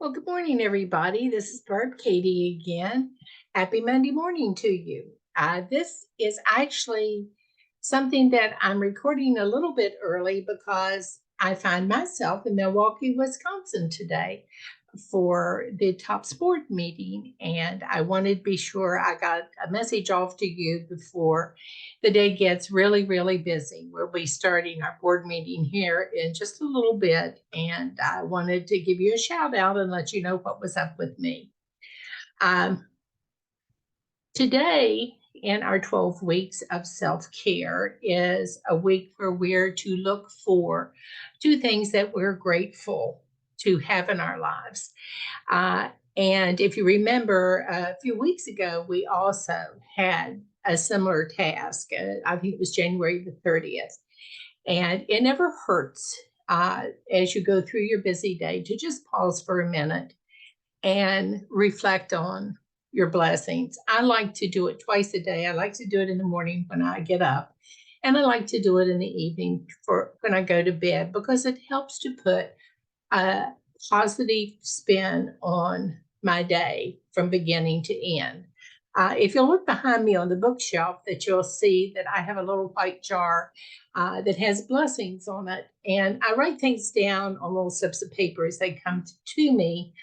Well, good morning, everybody. This is Barb Katie again. Happy Monday morning to you. This is actually something that I'm recording a little bit early because I find myself in Milwaukee, Wisconsin today for the top sport meeting. And I wanted to be sure I got a message off to you before the day gets really, really busy. We'll be starting our board meeting here in just a little bit. And I wanted to give you a shout out and let you know what was up with me. Um, Today, in our 12 weeks of self care, is a week where we're to look for two things that we're grateful to have in our lives. Uh, and if you remember, a few weeks ago, we also had a similar task. I think it was January the 30th. And it never hurts as you go through your busy day to just pause for a minute and reflect on your blessings. I like to do it twice a day. I like to do it in the morning when I get up, and I like to do it in the evening for when I go to bed because it helps to put a positive spin on my day from beginning to end. If you'll look behind me on the bookshelf, that you'll see that I have a little white jar that has blessings on it, and I write things down on little slips of paper as they come to me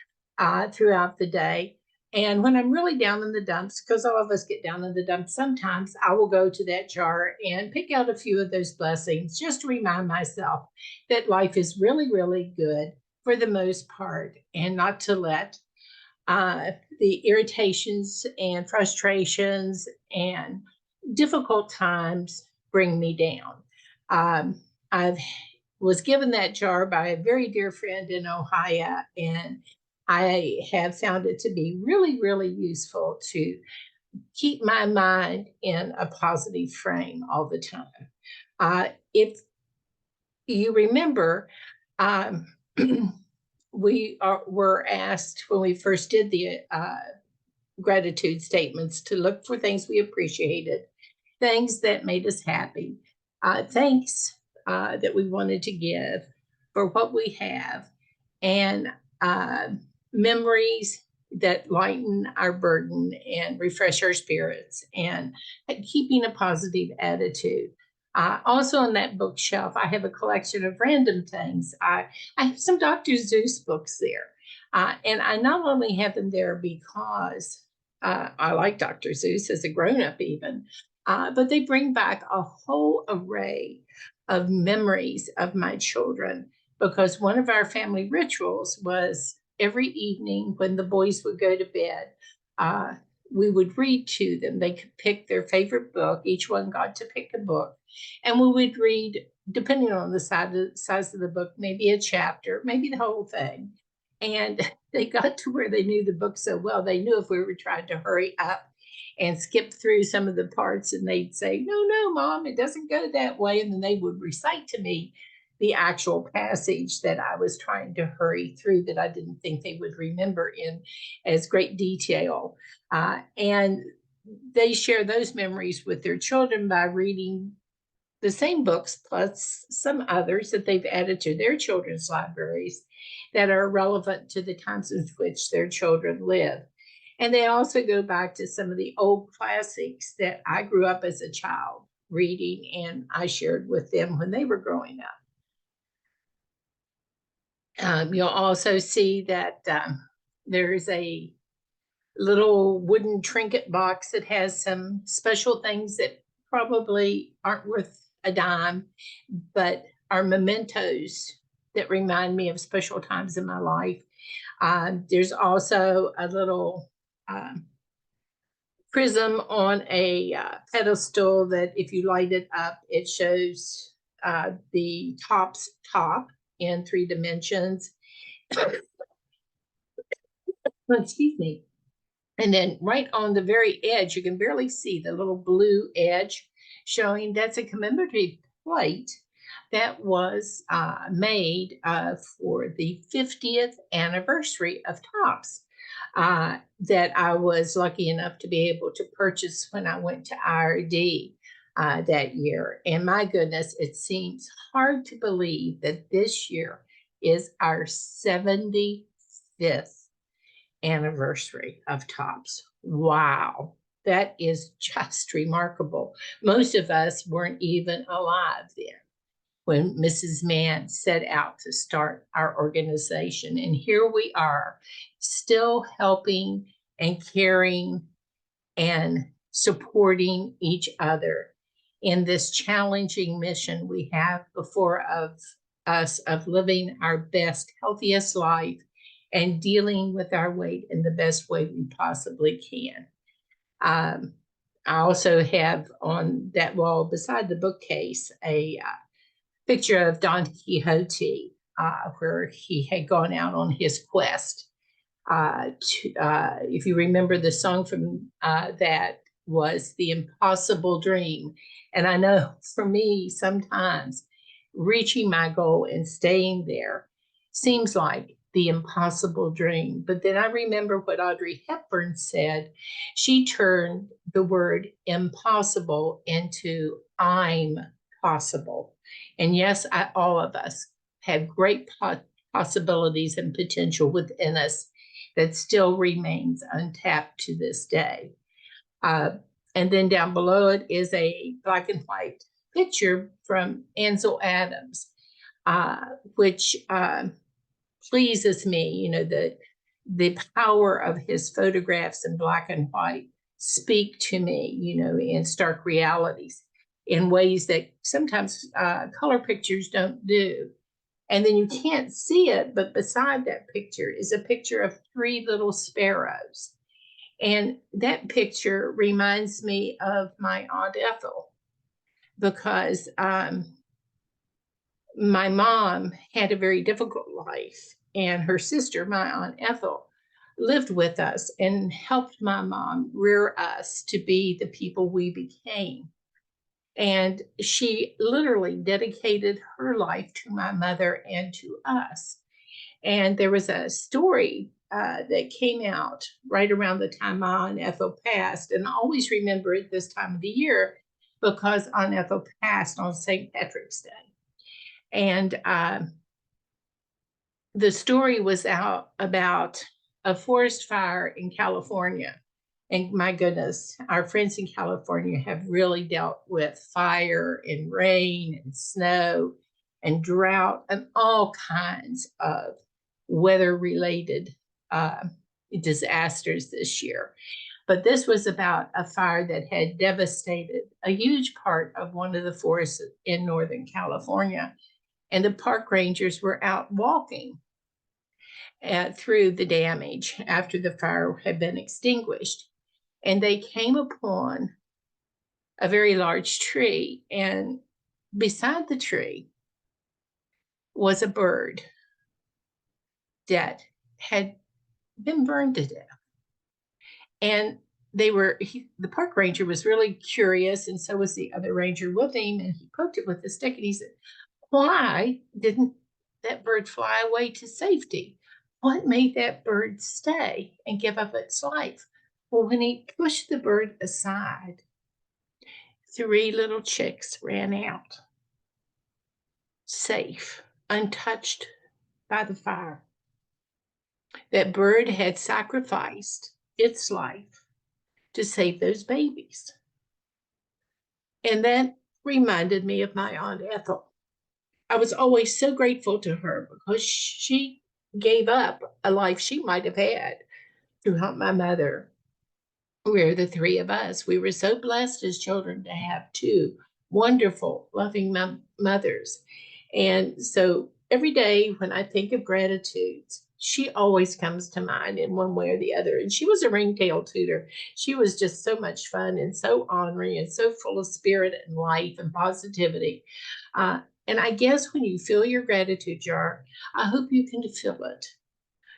throughout the day. And when I'm really down in the dumps, because all of us get down in the dumps sometimes, I will go to that jar and pick out a few of those blessings just to remind myself that life is really, really good for the most part, and not to let the irritations and frustrations and difficult times bring me down. I was given that jar by a very dear friend in Ohio, and I have found it to be really, really useful to keep my mind in a positive frame all the time. If you remember, um, were asked when we first did the gratitude statements to look for things we appreciated, things that made us happy, thanks that we wanted to give for what we have, and uh, memories that lighten our burden and refresh our spirits, and keeping a positive attitude. Also on that bookshelf, I have a collection of random things. I have some Dr. Seuss books there. And I not only have them there because I like Dr. Seuss as a grown up, even, but they bring back a whole array of memories of my children because one of our family rituals was every evening when the boys would go to bed, uh, we would read to them. They could pick their favorite book. Each one got to pick a book. And we would read, depending on the size of the book, maybe a chapter, maybe the whole thing. And they got to where they knew the book so well, they knew if we were trying to hurry up and skip through some of the parts, and they'd say, "No, no, Mom, it doesn't go that way." And then they would recite to me the actual passage that I was trying to hurry through that I didn't think they would remember in as great detail. And they share those memories with their children by reading the same books plus some others that they've added to their children's libraries that are relevant to the times in which their children live. And they also go back to some of the old classics that I grew up as a child reading and I shared with them when they were growing up. You'll also see that there's a little wooden trinket box that has some special things that probably aren't worth a dime, but are mementos that remind me of special times in my life. There's also a little prism on a pedestal that if you light it up, it shows the top's top in 3 dimensions. Excuse me. And then right on the very edge, you can barely see the little blue edge showing that's a commemorative plate that was made for the 50th anniversary of Tops that I was lucky enough to be able to purchase when I went to IRD that year. And my goodness, it seems hard to believe that this year is our 75th 25th anniversary of Tops. Wow, that is just remarkable. Most of us weren't even alive then when Mrs. Mann set out to start our organization. And here we are, still helping and caring and supporting each other in this challenging mission we have before of us of living our best, healthiest life and dealing with our weight in the best way we possibly can. I also have on that wall beside the bookcase a picture of Don Quixote, where he had gone out on his quest. If you remember, the song from that was The Impossible Dream. And I know for me, sometimes reaching my goal and staying there seems like the impossible dream. But then I remember what Audrey Hepburn said. She turned the word impossible into I'm possible. And yes, all of us have great possibilities and potential within us that still remains untapped to this day. And then down below it is a black and white picture from Ansel Adams, which pleases me. You know, the power of his photographs in black and white speak to me, you know, in stark realities in ways that sometimes color pictures don't do. And then you can't see it, but beside that picture is a picture of 3 little sparrows. And that picture reminds me of my Aunt Ethel, because my mom had a very difficult life, and her sister, my Aunt Ethel, lived with us and helped my mom rear us to be the people we became. And she literally dedicated her life to my mother and to us. And there was a story that came out right around the time my Aunt Ethel passed. And I always remember it this time of the year because Aunt Ethel passed on St. Patrick's Day. And the story was out about a forest fire in California. And my goodness, our friends in California have really dealt with fire and rain and snow and drought and all kinds of weather-related disasters this year. But this was about a fire that had devastated a huge part of one of the forests in Northern California. And the park rangers were out walking through the damage after the fire had been extinguished. And they came upon a very large tree, and beside the tree was a bird that had been burned to death. And the park ranger was really curious, and so was the other ranger with him, and he poked it with a stick, and he said, "Why didn't that bird fly away to safety? What made that bird stay and give up its life?" Well, when he pushed the bird aside, 3 little chicks ran out, safe, untouched by the fire. That bird had sacrificed its life to save those babies. And that reminded me of my Aunt Ethel. I was always so grateful to her because she gave up a life she might have had to help my mother. We're the 3 of us. We were so blessed as children to have 2 wonderful, loving mothers. And so every day when I think of gratitudes, she always comes to mind in one way or the other. And she was a ringtail tutor. She was just so much fun and so honoring and so full of spirit and life and positivity. And I guess when you fill your gratitude jar, I hope you can fill it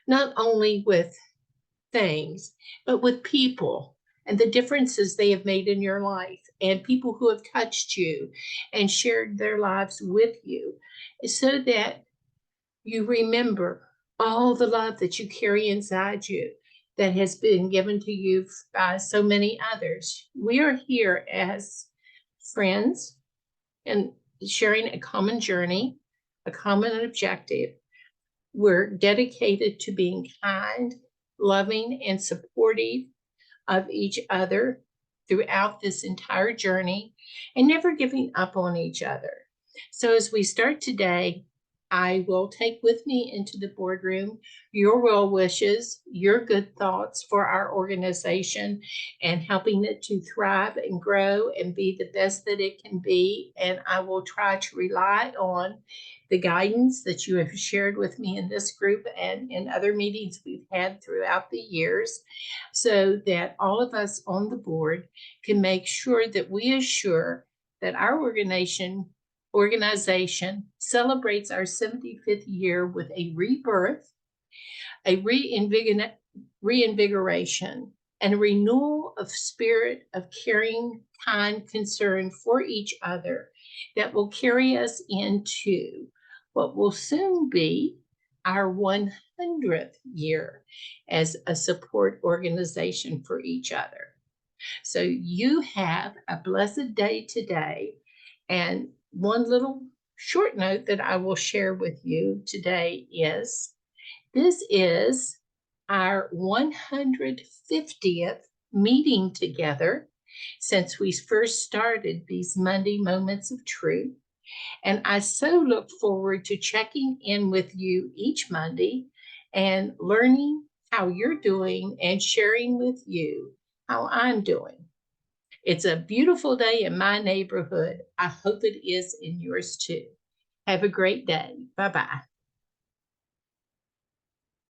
not only with things, but with people and the differences they have made in your life, and people who have touched you and shared their lives with you, so that you remember all the love that you carry inside you that has been given to you by so many others. We are here as friends and sharing a common journey, a common objective, We're dedicated to being kind, loving, and supportive of each other throughout this entire journey and never giving up on each other. So, as we start today, I will take with me into the boardroom your well wishes, your good thoughts for our organization and helping it to thrive and grow and be the best that it can be. And I will try to rely on the guidance that you have shared with me in this group and in other meetings we've had throughout the years so that all of us on the board can make sure that we assure that our organization celebrates our 75th year with a rebirth, a reinvigoration, and a renewal of spirit of caring, kind concern for each other that will carry us into what will soon be our 100th year as a support organization for each other. So you have a blessed day today. And one little short note that I will share with you today is this is our 150th meeting together since we first started these Monday Moments of Truth. And I so look forward to checking in with you each Monday and learning how you're doing and sharing with you how I'm doing. It's a beautiful day in my neighborhood. I hope it is in yours too. Have a great day. Bye bye.